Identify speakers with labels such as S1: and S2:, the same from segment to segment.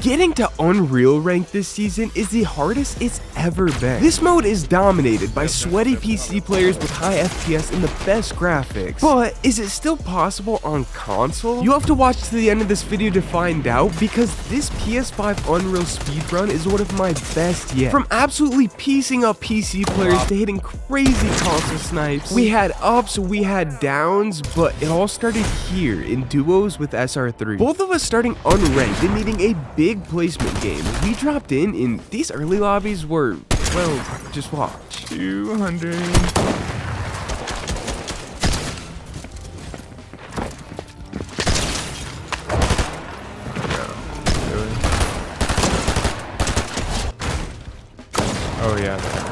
S1: Getting to Unreal Rank this season is the hardest it's ever been. This mode is dominated by sweaty PC players with high FPS and the best graphics. But is it still possible on console? You have to watch to the end of this video to find out, because this PS5 Unreal speedrun is one of my best yet. From absolutely piecing up PC players to hitting crazy console snipes, we had ups, we had downs, but it all started here in duos with SR3. Both of us starting unranked and needing a big placement game. We dropped in these early lobbies were, well, just watch.
S2: 200. Oh yeah.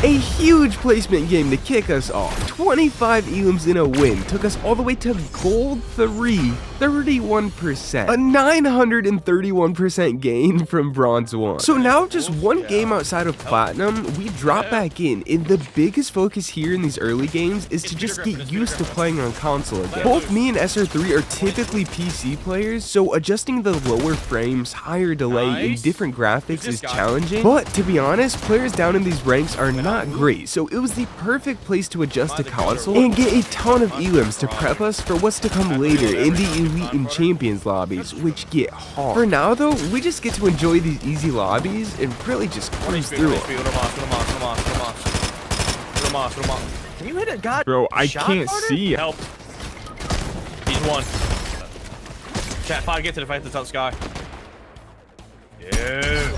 S1: A huge placement game to kick us off. 25 elims in a win took us all the way to gold 3, 31%. A 931% gain from bronze 1. So now just one game outside of platinum, we drop back in, and the biggest focus here in these early games is to just get used to playing on console again. Both me and SR3 are typically PC players, so adjusting the lower frames, higher delay, and different graphics is challenging. But to be honest, players down in these ranks are not great, so it was the perfect place to adjust to console and get a ton of elims to prep us for what's to come later in the Elite and Champions lobbies, which get hard. For now though, we just get to enjoy these easy lobbies and really just cruise through it.
S3: Can you hit a god?
S2: Bro, I can't see.
S3: Help. He's one. Chat 5, get to the fight that's out sky. Yeah.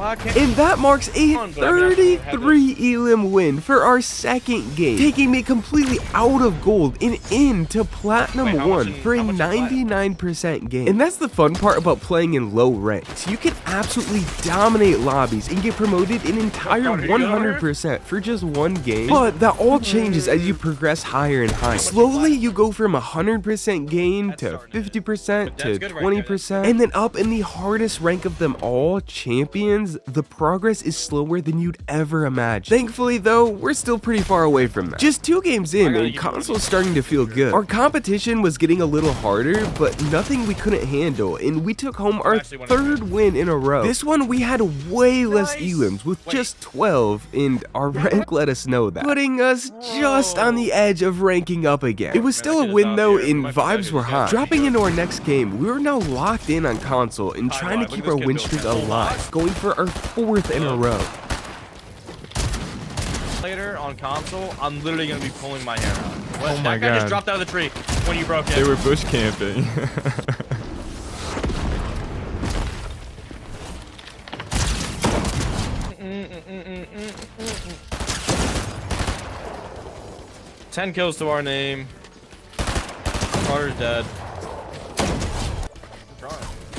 S1: And that marks a 33 elim win for our second game, taking me completely out of gold and into platinum 1 for a 99% gain. And that's the fun part about playing in low ranks. You can absolutely dominate lobbies and get promoted an entire 100% for just one game. But that all changes as you progress higher and higher. Slowly you go from 100% gain to 50% to 20%, and then up in the hardest rank of them all, Champions, the progress is slower than you'd ever imagine. Thankfully though, we're still pretty far away from that. Just 2 games in and console's starting to feel good. Our competition was getting a little harder, but nothing we couldn't handle, and we took home our 3rd win in a row. This one we had way less elims with just 12, and our rank let us know that, putting us just on the edge of ranking up again. It was still a win though, and vibes were high. Dropping into our next game, we were now locked in on console and trying to keep our win streak alive, going for our 4th in a row.
S3: Later on console, I'm literally gonna be pulling my hair out.
S2: Oh my
S3: god! I just
S2: God.
S3: dropped out of the tree when you broke it.
S2: They were bush camping.
S3: Ten kills to our name. Carter's dead.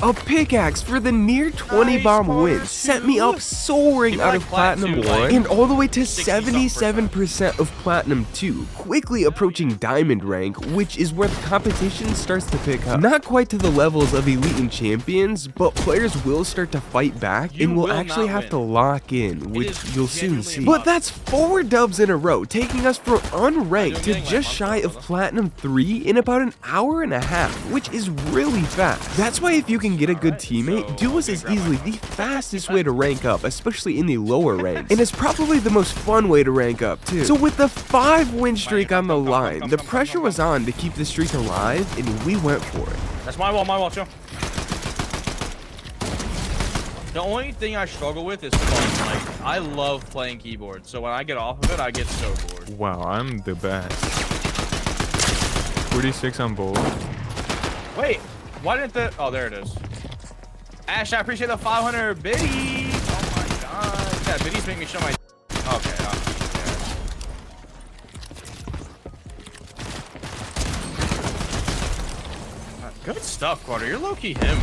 S1: A pickaxe for the near 20 bomb win sent me up soaring out of platinum 1 and all the way to 77% of platinum 2, quickly approaching diamond rank, which is where the competition starts to pick up. Not quite to the levels of Elite and Champions, but players will start to fight back and will actually have to lock in, which you'll soon see. But that's 4 dubs in a row, taking us from unranked to just shy of platinum 3 in about an hour and a half, which is really fast. That's why if you can get a good teammate, duos is easily the fastest way to rank up, especially in the lower ranks, and it's probably the most fun way to rank up too. So with the 5 win streak on the line, the pressure was on to keep the streak alive, and we went for it.
S3: That's my wall, chill. The only thing I struggle with is fun. Like, I love playing keyboard, so when I get off of it, I get so bored.
S2: Wow, I'm the best. 46 on bold.
S3: Wait, why didn't the... Oh, there it is. Ash, I appreciate the 500 biddies. Oh my god. Yeah, biddies make me show my... Okay, yeah. Good stuff, Carter. You're low-key him.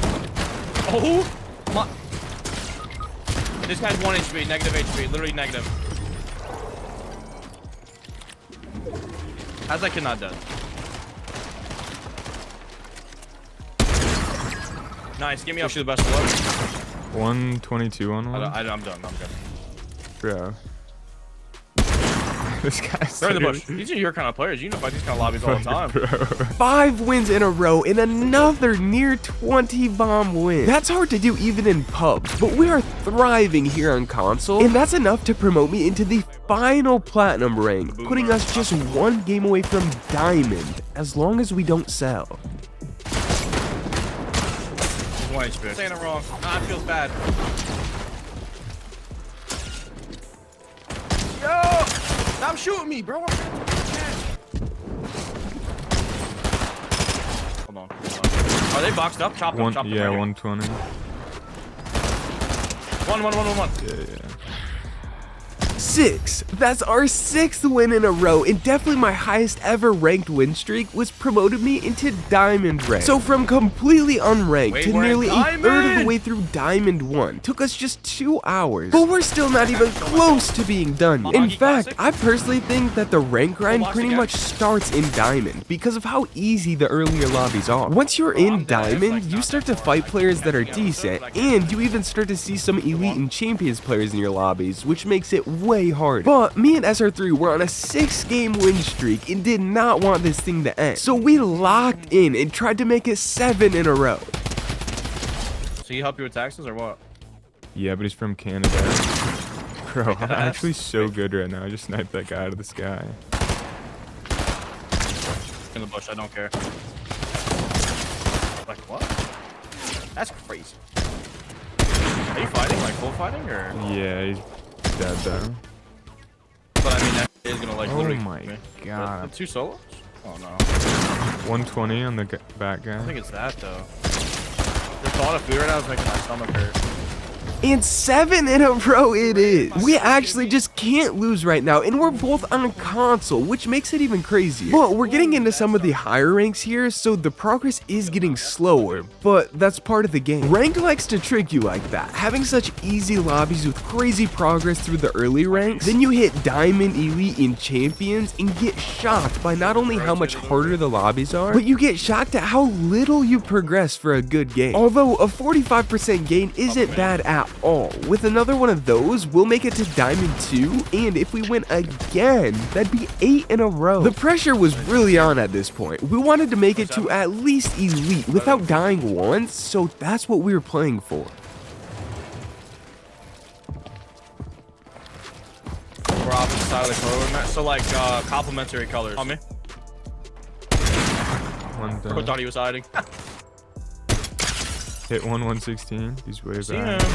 S3: Oh my... This guy's 1 HP, negative HP, literally negative. How's that kid not dead? Nice. Give me actually the best of luck.
S2: 122 on one.
S3: I'm done. I'm good.
S2: Bro. This guy's
S3: They're in the bush. These are your kind of players. You know about these kind of lobbies all the time.
S1: 5 wins in a row and another near 20 bomb win. That's hard to do even in pubs, but we are thriving here on console, and that's enough to promote me into the final platinum rank, putting us just 1 game away from diamond, as long as we don't sell.
S3: Saying it wrong. It feels bad. Yo! Stop shooting me, bro. Hold on. Are they boxed up? Chop them, chop them.
S2: Yeah,
S3: right
S2: 120.
S3: One.
S2: Yeah.
S1: 6. That's our 6th win in a row, and definitely my highest ever ranked win streak, was promoted me into diamond rank. So from completely unranked
S3: Wait,
S1: to
S3: we're
S1: nearly
S3: in
S1: a third of the
S3: diamond!
S1: way through diamond 1 took us just 2 hours. But we're still not even close to being done yet. In
S3: Hockey
S1: fact,
S3: classic?
S1: I personally think that the rank grind
S3: box
S1: pretty
S3: again?
S1: much starts in diamond because of how easy the earlier lobbies are. Once you're in
S3: I'm dead. It's
S1: diamond,
S3: like
S1: you
S3: not
S1: start
S3: that
S1: to
S3: far.
S1: fight players that are
S3: Yeah,
S1: decent,
S3: like-
S1: and you even start to see some elite and champions players in your lobbies, which makes it way harder. But me and SR3 were on a 6-game win streak and did not want this thing to end. So we locked in and tried to make it 7 in a row.
S3: So he help you with taxes or what?
S2: Yeah, but he's from Canada. Bro, I'm actually so good right now. I just sniped that guy out of the sky.
S3: In the bush, I don't care. Like what? That's crazy. Are you fighting? Like full fighting or?
S2: Yeah, he's dead though.
S3: But I mean, that is gonna like
S2: Oh
S3: literally.
S2: my god.
S3: The 2 solos? Oh no.
S2: 120 on the back guy.
S3: I think it's that though. There's a lot of food right now. It's making my stomach hurt.
S1: And 7 in a row it is. We actually just can't lose right now, and we're both on console, which makes it even crazier. But we're getting into some of the higher ranks here, so the progress is getting slower, but that's part of the game. Rank likes to trick you like that, having such easy lobbies with crazy progress through the early ranks, then you hit diamond, elite, and champions, and get shocked by not only how much harder the lobbies are, but you get shocked at how little you progress for a good game. Although a 45% gain isn't bad at all. With another one of those, we'll make it to diamond 2, and if we win again, that'd be 8 in a row. The pressure was really on at this point. We wanted to make it to at least elite without dying once, so that's what we were playing for.
S3: We're opposite side of the color. So like complementary colors. On me.
S2: One
S3: Who
S2: down.
S3: thought he was hiding?
S2: Hit 116. He's way
S3: See
S2: back.
S3: him.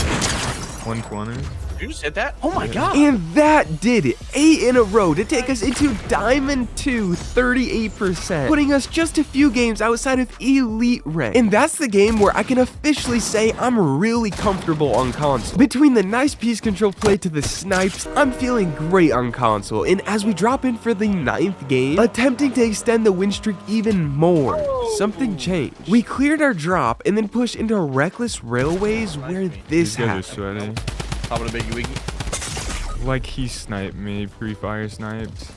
S2: 120.
S3: You just hit that? Oh my god.
S1: And that did it. 8 in a row to take us into Diamond 2, 38%, putting us just a few games outside of Elite rank. And that's the game where I can officially say I'm really comfortable on console. Between the nice piece control play to the snipes, I'm feeling great on console. And as we drop in for the 9th game, attempting to extend the win streak even more, something changed. We cleared our drop and then pushed into Reckless Railways where this
S2: These guys are
S1: happened.
S2: sweaty.
S3: Top of the biggie wiggy.
S2: Like he sniped me, pre-fire sniped.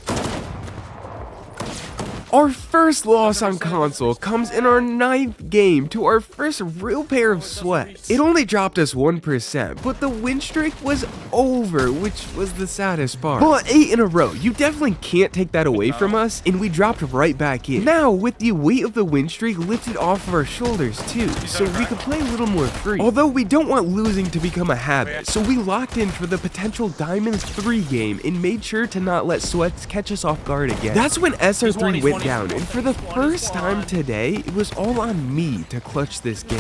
S1: Our first loss on console comes in our 9th game to our first real pair of sweats. It only dropped us 1%, but the win streak was over, which was the saddest part. But 8 in a row, you definitely can't take that away from us, and we dropped right back in. Now, with the weight of the win streak lifted off of our shoulders too, so we could play a little more free. Although we don't want losing to become a habit, so we locked in for the potential Diamonds 3 game and made sure to not let sweats catch us off guard again. That's when SR3 went down, and for the first time today, it was all on me to clutch this game.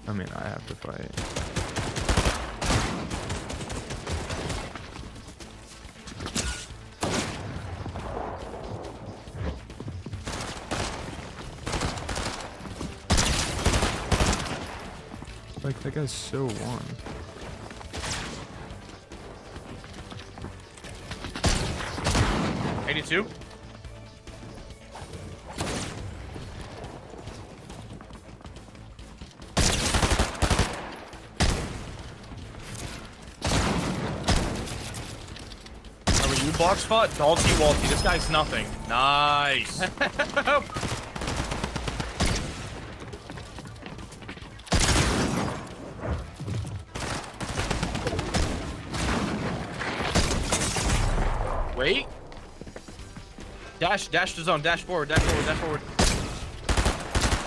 S2: I mean, I have to fight. Like, that guy's so warm.
S3: $82. Remember you box spot? Dalty Walty. This guy's nothing. Nice. Wait. Dash to zone. Dash forward. Dash forward.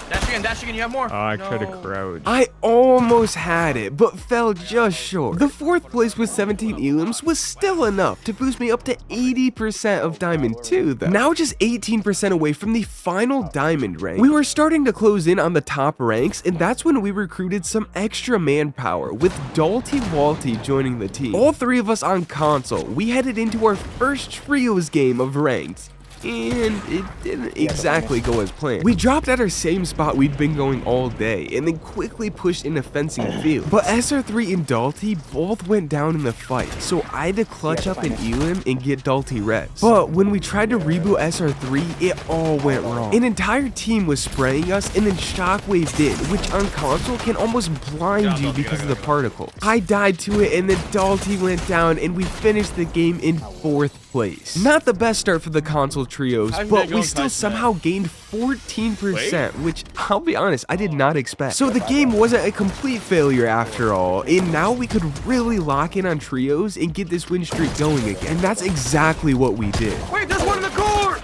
S3: Dash again. You have more.
S2: Oh, I tried to crouch.
S1: I almost had it, but fell just short. The 4th place with 17 elims was still enough to boost me up to 80% of Diamond 2, though. Now just 18% away from the final Diamond rank. We were starting to close in on the top ranks, and that's when we recruited some extra manpower, with Dalty Walty joining the team. All 3 of us on console, we headed into our first trios game of ranked. And it didn't exactly go as planned. We dropped at our same spot we'd been going all day, and then quickly pushed in a fencing field. But SR3 and Dalty both went down in the fight, so I had to clutch up an elim and get Dalty res. But when we tried to reboot SR3, it all went wrong. An entire team was spraying us, and then Shockwave did, which on console can almost blind you because of the particles. I died to it, and then Dalty went down, and we finished the game in 4th place. Not the best start for the console trios, but we still somehow gained 14%, which I'll be honest, I did not expect. So the game wasn't a complete failure after all, and now we could really lock in on trios and get this win streak going again. And that's exactly what we did.
S3: Wait, there's one in the court!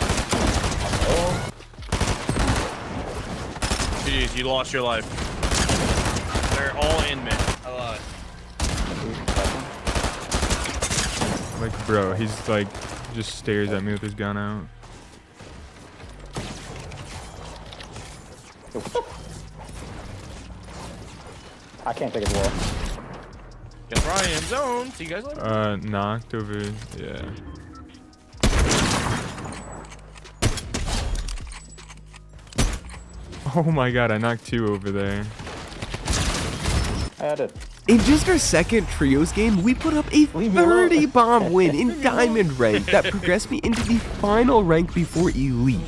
S3: Jeez, you lost your life. They're all in mid. I love it.
S2: Like, bro, he's like, just stares at me with his gun out.
S4: I can't take his wall.
S3: Get Ryan zone. See you guys later.
S2: Knocked over. Yeah. Oh my god, I knocked 2 over there.
S4: I had it.
S1: In just our second trios game, we put up a 30 bomb win in Diamond rank that progressed me into the final rank before Elite,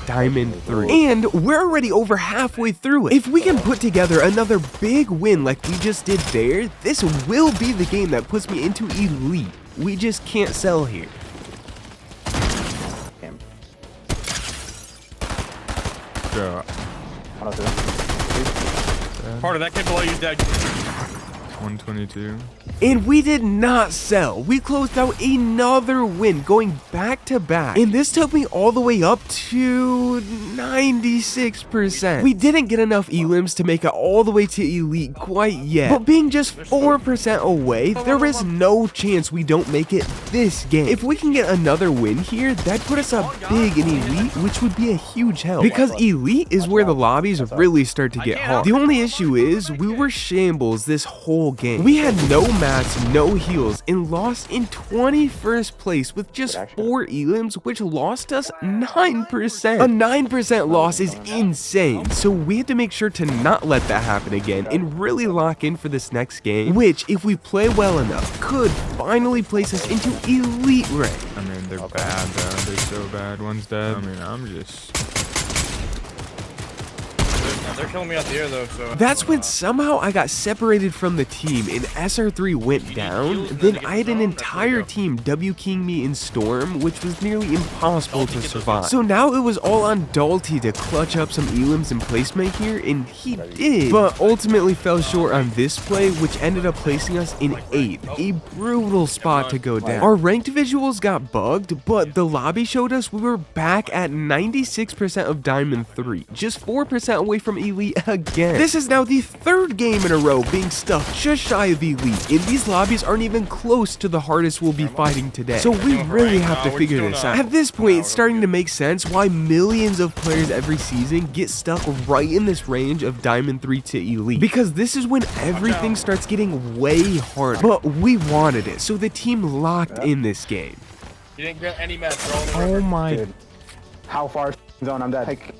S1: Diamond 3. And we're already over halfway through it. If we can put together another big win like we just did there, this will be the game that puts me into Elite. We just can't sell here.
S2: Bro.
S3: Part of that kid below you dead.
S2: 122.
S1: And we did not sell. We closed out another win, going back to back. And this took me all the way up to 96%. We didn't get enough elims to make it all the way to Elite quite yet. But being just 4% away, there is no chance we don't make it this game. If we can get another win here, that'd put us up big in Elite, which would be a huge help. Because Elite is where the lobbies really start to get hard. The only issue is we were shambles this whole game. We had no mats, no heals, and lost in 21st place with just 4 elims, which lost us 9%. A 9% loss is insane, so we had to make sure to not let that happen again and really lock in for this next game, which, if we play well enough, could finally place us into Elite rank.
S2: I mean, they're bad, though. They're so bad. One's dead. I mean, I'm just...
S3: They're killing me out the air though, so...
S1: That's when somehow I got separated from the team and SR3 went down. Then I had an entire team W-keying me in Storm, which was nearly impossible to survive. So now it was all on Dalty to clutch up some elims and placement here, and he did. But ultimately fell short on this play, which ended up placing us in 8th. A brutal spot to go down. Our ranked visuals got bugged, but the lobby showed us we were back at 96% of Diamond 3, just 4% away from Elite again. This is now the 3rd game in a row being stuck just shy of Elite, and these lobbies aren't even close to the hardest we'll be fighting today. So we really have to figure this out. At this point, it's starting to make sense why millions of players every season get stuck right in this range of Diamond 3 to Elite, because this is when everything starts getting way harder. But we wanted it, so the team locked in this game.
S3: You didn't get any match, bro.
S2: Oh my...
S4: Dude, how far zone? I'm dead. Like,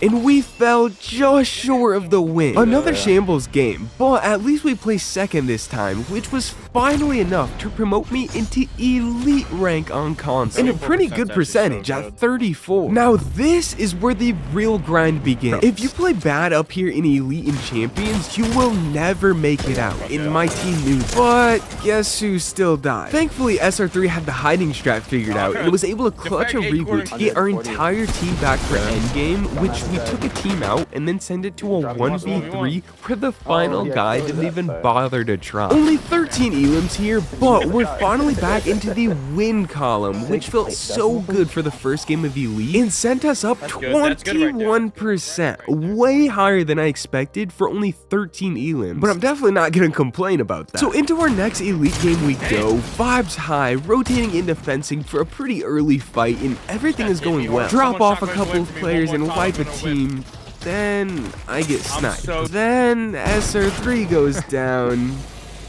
S1: and we fell just short of the win. Another shambles game, but at least we placed 2nd this time, which was finally enough to promote me into Elite rank on console. And a pretty good percentage at 34. Now this is where the real grind begins. If you play bad up here in Elite and Champions, you will never make it out, and my team knew that. But guess who still died? Thankfully, SR3 had the hiding strat figured out and was able to clutch a reboot to get our entire team back for endgame, which we took a team out and then sent it to a 1v3 where the final guy didn't even bother to try. Only 13 elims here, but we're finally back into the win column, which felt so good for the first game of Elite and sent us up 21%, way higher than I expected for only 13 elims, but I'm definitely not gonna complain about that. So into our next Elite game we go, vibes high, rotating into fencing for a pretty early fight, and everything is going well. Drop off a couple of players and wipe a team, then I get sniped. Then SR3 goes down.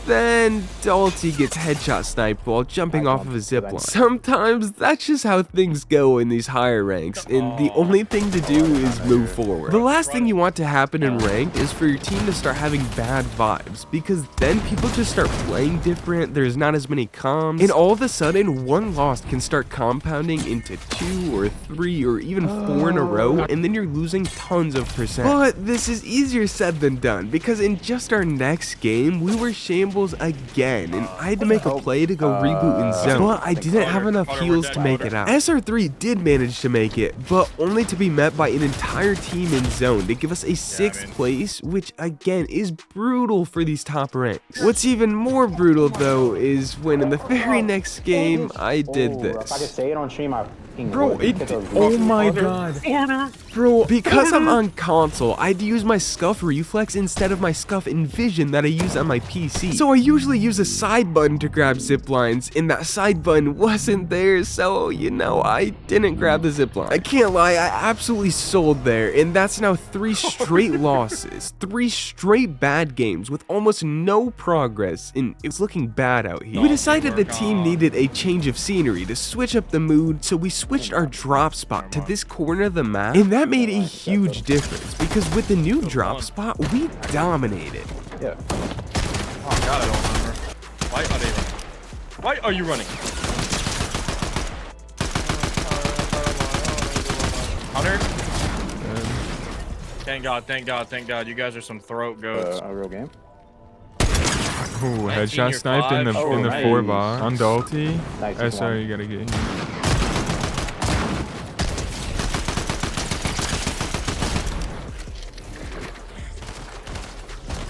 S1: Then Dalty gets headshot sniped while jumping off of a zipline. Sometimes that's just how things go in these higher ranks, and the only thing to do is move forward. The last thing you want to happen in ranked is for your team to start having bad vibes, because then people just start playing different, there's not as many comms, and all of a sudden one loss can start compounding into 2 or 3 or even 4 in a row, and then you're losing tons of percent. But this is easier said than done, because in just our next game, we were shambles again, and I had to make a play to go reboot in zone, but I didn't have enough heals to make it out. SR3 did manage to make it, but only to be met by an entire team in zone to give us a 6th place, which again is brutal for these top ranks. What's even more brutal though is when in the very next game I did this.
S4: If I could say it on stream,
S1: Bro, oh my god. Bro, because I'm on console, I had to use my scuff reflex instead of my scuff envision that I use on my PC. So I usually use a side button to grab zip lines, and that side button wasn't there, so, you know, I didn't grab the zip line. I can't lie, I absolutely sold there, and that's now 3 straight losses, 3 straight bad games with almost no progress, and it's looking bad out here. We decided the team needed a change of scenery to switch up the mood, so we switched our drop spot to this corner of the map, and that made a huge difference because with the new drop spot, we dominated.
S4: Yeah.
S3: Oh god, I don't remember. Why are they running? Why are you running? 100? Thank god, thank god, thank god. You guys are some throat goats.
S4: A real game.
S2: Ooh, headshot sniped in the 4 bar on Dalty.
S4: Nice.
S2: Sorry, you gotta get here.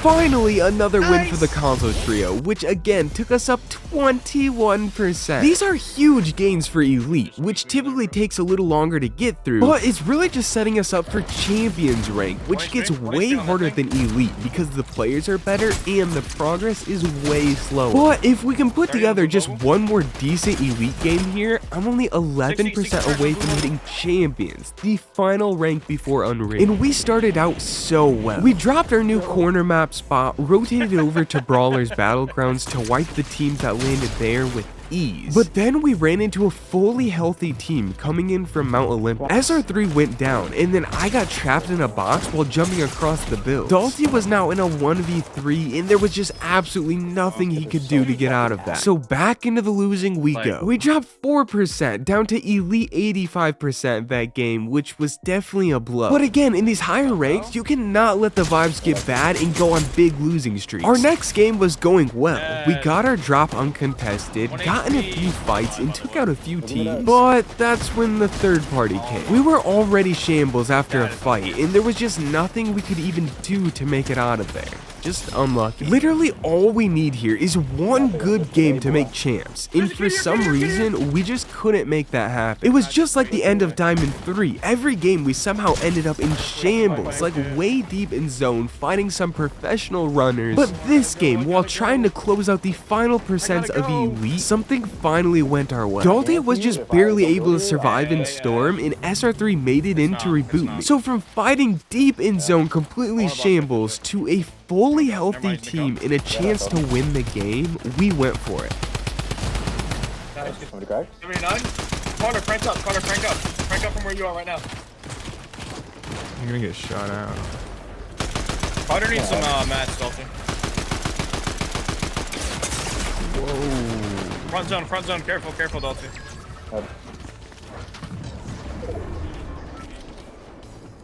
S1: Finally, another win for the console trio, which again took us up 21%. These are huge gains for Elite, which typically takes a little longer to get through, but it's really just setting us up for Champions rank, which gets way harder than Elite because the players are better and the progress is way slower. But if we can put together just one more decent Elite game here, I'm only 11% away from hitting Champions, the final rank before unranked. And we started out so well. We dropped our new corner map spot, rotated over to Brawler's Battlegrounds to wipe the teams that landed there with ease. But then we ran into a fully healthy team coming in from Mount Olympus. SR3 went down, and then I got trapped in a box while jumping across the build. Dalty was now in a 1v3, and there was just absolutely nothing he could do to get out of that. So back into the losing we go. We dropped 4% down to Elite 85% that game, which was definitely a blow. But again, in these higher ranks, you cannot let the vibes get bad and go on big losing streaks. Our next game was going well. We got our drop uncontested, got in a few fights and took out a few teams, but that's when the third party came. We were already shambles after a fight, and there was just nothing we could even do to make it out of there. Just unlucky. Literally all we need here is one good game to make champs, and for some reason, we just couldn't make that happen. It was just like the end of Diamond 3. Every game we somehow ended up in shambles, like way deep in zone, fighting some professional runners. But this game, while trying to close out the final percents of Elite, something finally went our way. Dalty was just barely able to survive in Storm, and SR3 made it in to reboot. So from fighting deep in zone, completely shambles, to a fully healthy team and a chance to win the game, we went for it.
S4: Somebody cracked?
S3: 79? Carter, crank up, Carter, crank up. Crank up from where you are right now.
S2: I'm gonna get shot out.
S3: Carter needs some mats, Dalton.
S2: Whoa.
S3: Front zone, careful, Dalton.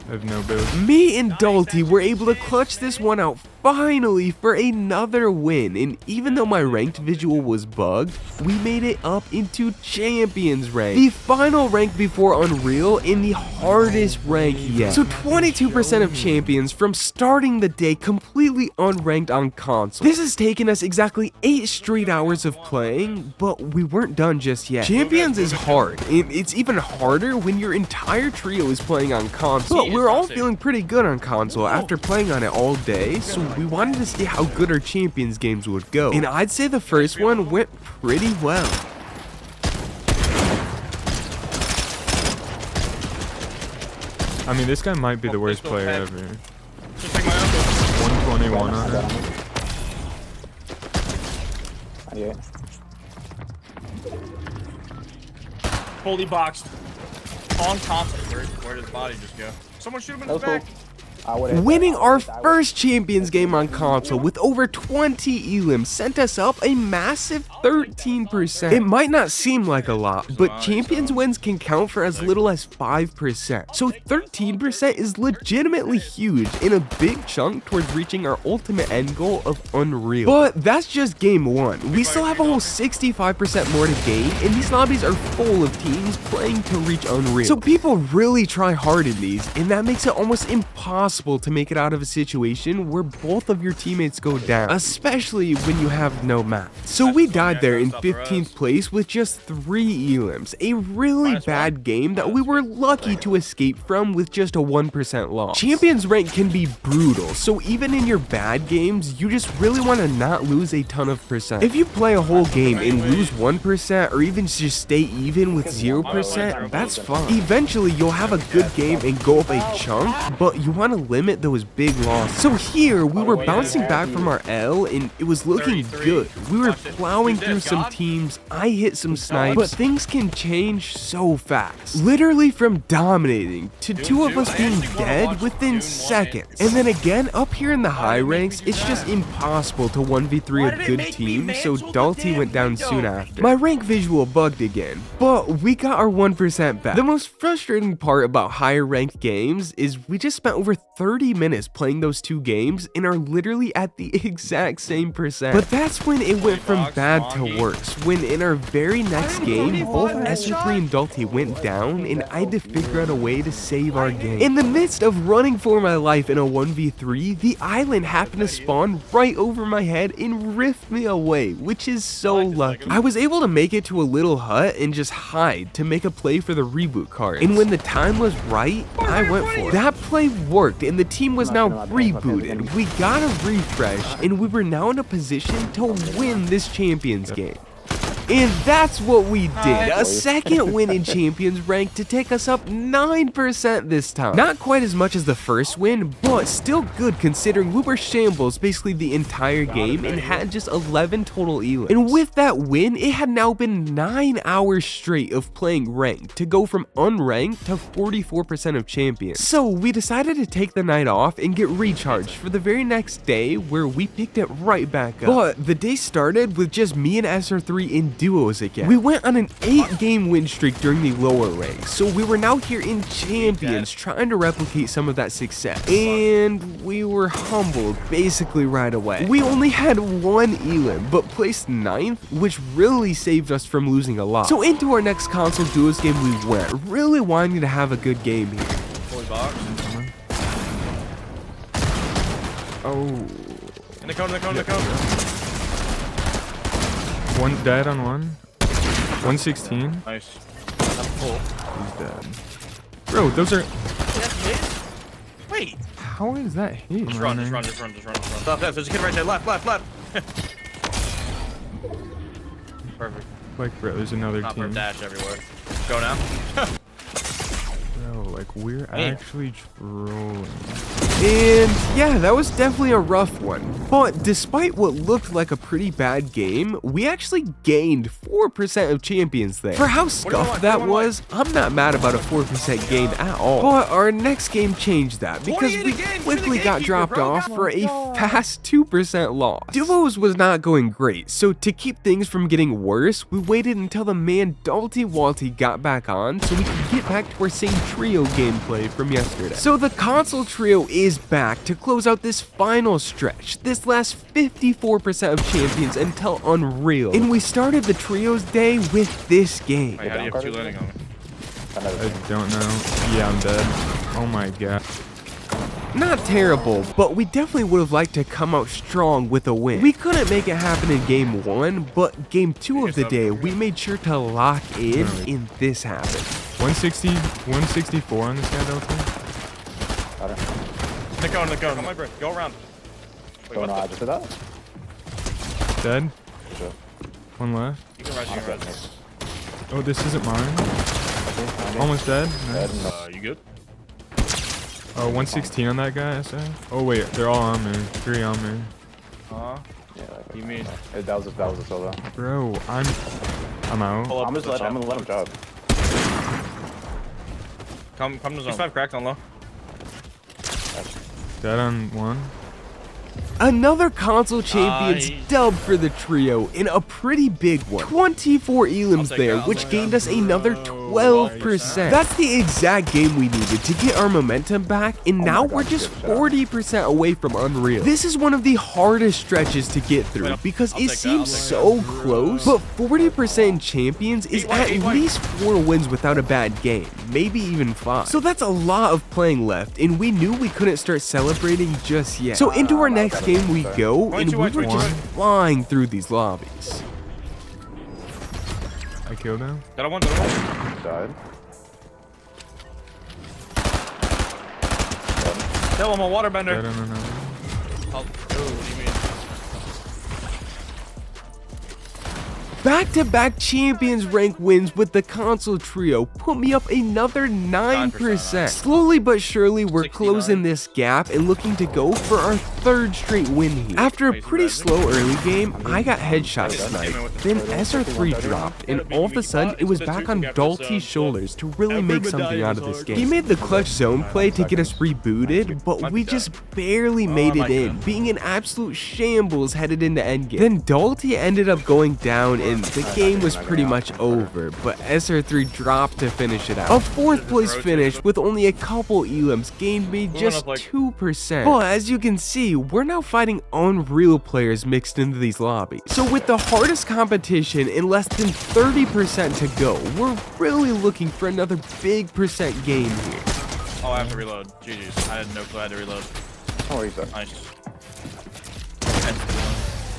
S2: I have no build.
S1: Me and Dalty were able to clutch this one out finally for another win, and even though my ranked visual was bugged, we made it up into Champions rank, the final rank before Unreal and the hardest rank yet. So 22% of Champions from starting the day completely unranked on console. This has taken us exactly 8 straight hours of playing, but we weren't done just yet. Champions is hard, and it's even harder when your entire trio is playing on console. But we're all feeling pretty good on console after playing on it all day, so we wanted to see how good our Champions games would go. And I'd say the first one went pretty well.
S2: I mean, this guy might be the worst player ever.
S3: Just take my uncle.
S2: 121 on it.
S4: 98.
S3: Fully boxed. On console. Where did his body just go? Someone shoot him in his back.
S1: Winning our first Champions game on console with over 20 elims sent us up a massive 13%. It might not seem like a lot, but Champions wins can count for as little as 5%. So 13% is legitimately huge and a big chunk towards reaching our ultimate end goal of Unreal. But that's just game 1. We still have a whole 65% more to gain, and these lobbies are full of teams playing to reach Unreal. So people really try hard in these, and that makes it almost impossible to make it out of a situation where both of your teammates go down, especially when you have no map. So we died there in 15th place with just 3 elims, a really bad game that we were lucky to escape from with just a 1% loss. Champions rank can be brutal, so even in your bad games, you just really want to not lose a ton of percent. If you play a whole game and lose 1% or even just stay even with 0%, that's fine. Eventually, you'll have a good game and go up a chunk, but you want to limit those big losses. So here, we were bouncing back from our L, and it was looking good. We were plowing through some teams, I hit some snipes, but things can change so fast. Literally from dominating to 2 of us being dead within seconds. And then again, up here in the high ranks, it's just impossible to 1v3 a good team, so Dalty went down soon after. My rank visual bugged again, but we got our 1% back. The most frustrating part about higher ranked games is we just spent over 30 minutes playing those 2 games and are literally at the exact same percent. But that's when it went from bad to worse, when in our very next game, both SR3 and Dalty went down and I had to figure out a way to save our game. In the midst of running for my life in a 1v3, the island happened to spawn right over my head and rift me away, which is so lucky. I was able to make it to a little hut and just hide to make a play for the reboot card. And when the time was right, I went for it. That play worked and the team was now rebooted. We got a refresh and we were now in a position to win this Champions game. And that's what we did, a second win in Champions rank to take us up 9% this time. Not quite as much as the first win, but still good considering we were shambles basically the entire game and had just 11 total elims. And with that win, it had now been 9 hours straight of playing ranked to go from unranked to 44% of Champions. So we decided to take the night off and get recharged for the very next day where we picked it right back up. But the day started with just me and SR3 in duos again. We went on an 8-game win streak during the lower ranks, so we were now here in Champions trying to replicate some of that success. And we were humbled basically right away. We only had 1 elim, but placed 9th, which really saved us from losing a lot. So into our next console duos game we went, really wanting to have a good game here.
S3: Fully boxed.
S2: Oh.
S3: In the cone.
S2: One dead on one. 116.
S3: Nice.
S2: He's dead. Bro, those are.
S3: That's hit? Wait.
S2: How is that hit?
S3: Just run. Stop that. There's a kid right there. Left. Perfect.
S2: Like, bro, there's another
S3: Not
S2: team.
S3: dash everywhere. Go now.
S2: Bro, like, we're actually trolling.
S1: And Yeah, that was definitely a rough one. But despite what looked like a pretty bad game, we actually gained 4% of champions there. For how scuffed that was, I'm not mad about a 4% gain at all. But our next game changed that because we quickly got dropped off for a fast 2% loss. Duos was not going great, so to keep things from getting worse, we waited until the man Dalty Walty got back on so we could get back to our same trio gameplay from yesterday. So the console trio is back to close out this final stretch, this last 54% of champions until Unreal. And we started the trios day with this game.
S3: Wait, how do you have 2 landing on me?
S2: I don't know. Yeah, I'm dead. Oh my god.
S1: Not terrible, but we definitely would have liked to come out strong with a win. We couldn't make it happen in game 1, but game 2 of the day, we made sure to lock in, and this happened.
S2: 160, 164 on this guy, Delta.
S3: They're going. On my brick. Go around. Wait,
S4: I just did that.
S2: Dead.
S4: Sure.
S2: One left.
S3: You can res, you can res.
S2: Oh, this isn't mine. Almost dead. Nice.
S3: You good?
S2: Oh, 116 on that guy, I say. Oh wait, they're all on me. 3 on me.
S3: Yeah, you mean?
S4: That was a solo.
S2: Bro, I'm out.
S3: Pull up
S4: I'm gonna let him drop.
S3: Come to zone. 5 cracked on low.
S2: Dead on 1.
S1: Another console champions dub for the trio in a pretty big one. 24 elims there, which gained us another 12%. That's the exact game we needed to get our momentum back, and now we're just 40% away from Unreal. This is one of the hardest stretches to get through because it seems so close, but 40% in champions is at least 4 wins without a bad game, maybe even 5. So that's a lot of playing left, and we knew we couldn't start celebrating just yet. So into our next game we go, and we were just flying through these lobbies.
S2: I killed him.
S3: Got a one.
S4: Died.
S3: Kill him, a waterbender.
S2: Dead on another.
S3: Oh, what do you mean?
S1: Back-to-back champions rank wins with the console trio put me up another 9%. Slowly but surely, we're
S3: 69.
S1: closing this gap and looking to go for our 3rd straight win here. After a pretty slow early game, I got headshot sniped. Then SR3 dropped, and all of a sudden, it was back on Dalty's shoulders to really make something out of this game. He made the clutch zone play to get us rebooted, but we just barely made it in, being an absolute shambles headed into endgame. Then Dalty ended up going down, and the game was pretty much over, but SR3 dropped to finish it out. A 4th place finish with only a couple elims gained me just 2%. But as you can see, we're now fighting Unreal players mixed into these lobbies. So with the hardest competition and less than 30% to go, we're really looking for another big percent gain here.
S3: Oh, I have to reload. GG's. I had no clue I had to reload.
S4: Oh, he's up.
S3: Nice.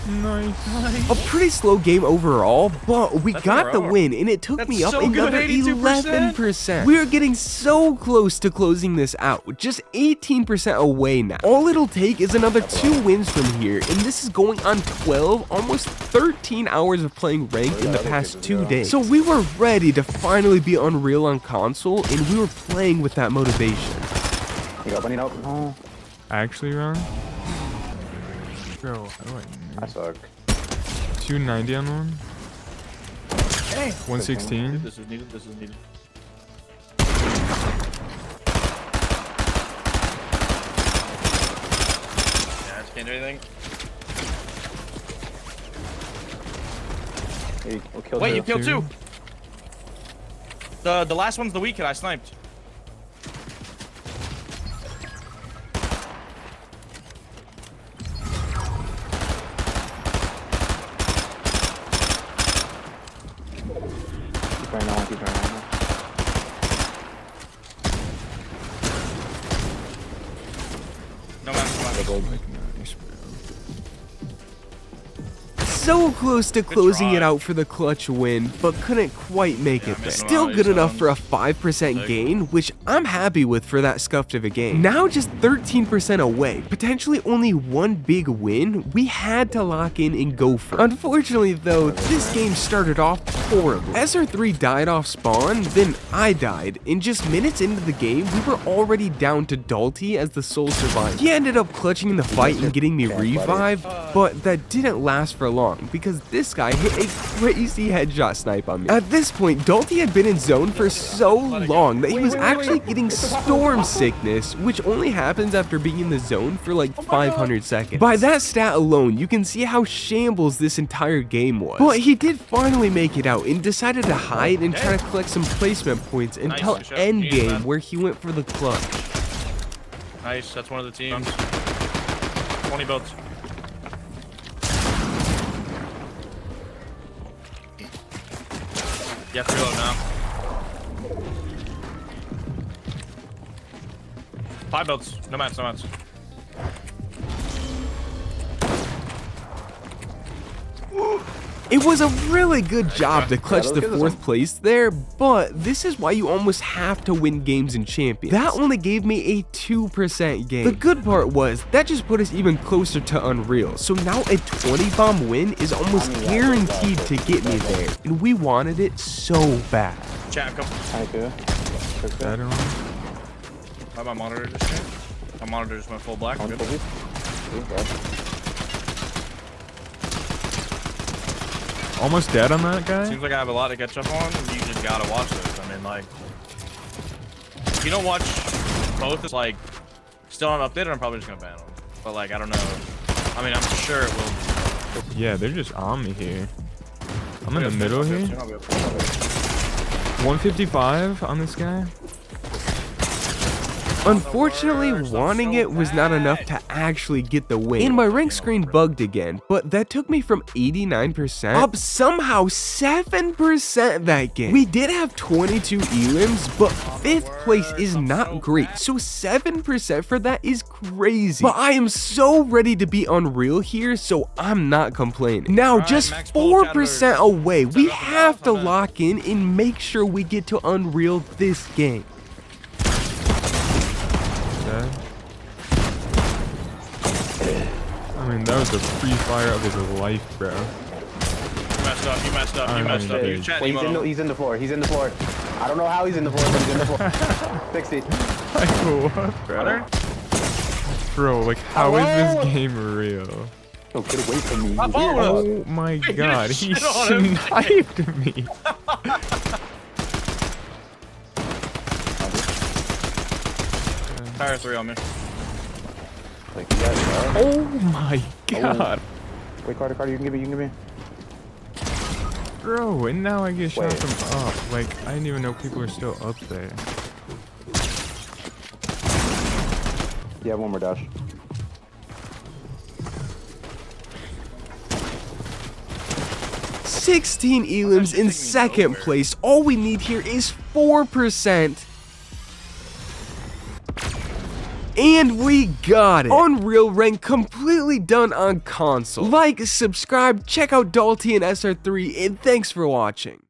S2: Nice.
S1: A pretty slow game overall, but we got the win, and it took me up another 11%. We are getting so close to closing this out, just 18% away now. All it'll take is another 2 wins from here, and this is going on 12, almost 13 hours of playing ranked in the past 2 days. So we were ready to finally be Unreal on console, and we were playing with that motivation.
S4: You got bunny out? No.
S2: Actually wrong. Bro, how do
S4: I suck.
S2: 290 on one.
S3: Hey.
S2: 116.
S3: This is needed. Yeah, I just can't do anything. Wait, you killed 2. The last one's the weak hit. I sniped.
S1: So close to closing
S3: try.
S1: it out for the clutch win, but couldn't quite make it there.
S3: missing
S1: Still
S3: on
S1: good
S3: these
S1: enough for a
S3: zones.
S1: 5% gain, which I'm happy with for that scuffed of a game. Now just 13% away, potentially only one big win, we had to lock in and go for it. Unfortunately though, this game started off horribly. SR3 died off spawn, then I died. In just minutes into the game, we were already down to Dalty as the sole survivor. He ended up clutching the fight and getting me revived, but that didn't last for long because this guy hit a crazy headshot snipe on me. At this point, Dalty had been in zone for so long that he was actually getting storm sickness, which only happens after being in the zone for like 500 seconds. By that stat alone, you can see how shambles this entire game was. But he did finally make it out and decided to hide and try to collect some placement points until
S3: Nice, good
S1: end
S3: shot.
S1: game where he went for the clutch.
S3: Nice, that's one of the teams. 20 boats. You have to reload now. 5 boats. No mats, no mats.
S1: It was a really good job to clutch
S4: that
S1: the
S4: was good.
S1: 4th place there, but this is why you almost have to win games in Champions. That only gave me a 2% gain. The good part was, that just put us even closer to Unreal, so now a 20 bomb win is almost guaranteed to get me there, and we wanted it so bad.
S3: Chat, come.
S4: I do.
S2: Better one.
S3: Why my monitor just changed? My monitor just went full black. Good.
S2: Almost dead on that guy.
S3: Seems like I have a lot to catch up on. You just gotta watch this. I mean, like, if you don't watch both, it's like still on updated. I'm probably just gonna ban them. But like, I don't know. I mean, I'm sure it will.
S2: Yeah, they're just on me here. I'm in the middle here. 155 on this guy.
S1: Unfortunately, wanting it was not enough to actually get the win. And my rank screen bugged again, but that took me from 89% up somehow 7% that game. We did have 22 elims, but 5th place is not great, so 7% for that is crazy. But I am so ready to be Unreal here, so I'm not complaining. Now, just 4% away, we have to lock in and make sure we get to Unreal this game.
S2: I mean, that was the free fire of his life, bro.
S3: You messed up. You messed up. You messed up. You chat.
S4: Wait, he's in the floor. He's in the floor. I don't know how he's in the floor, but he's in the floor. 60.
S2: Like, what, bro? Bro, like, how is this game real?
S4: Oh, get away from me.
S3: Stop following us.
S2: Oh my god, he
S3: shit on him.
S2: sniped me.
S3: Tire 3 on me.
S4: Like, yeah,
S2: Oh my god.
S4: wait, Carter, you can give me.
S2: Bro, and now I get shot
S4: Wait.
S2: from up. Like, I didn't even know people were still up there.
S4: Yeah, one more dash.
S1: $16 elims in 2nd place. All we need here is 4%. And we got it. Unreal rank completely done on console. Like, subscribe, check out Dalty and SR3, and thanks for watching.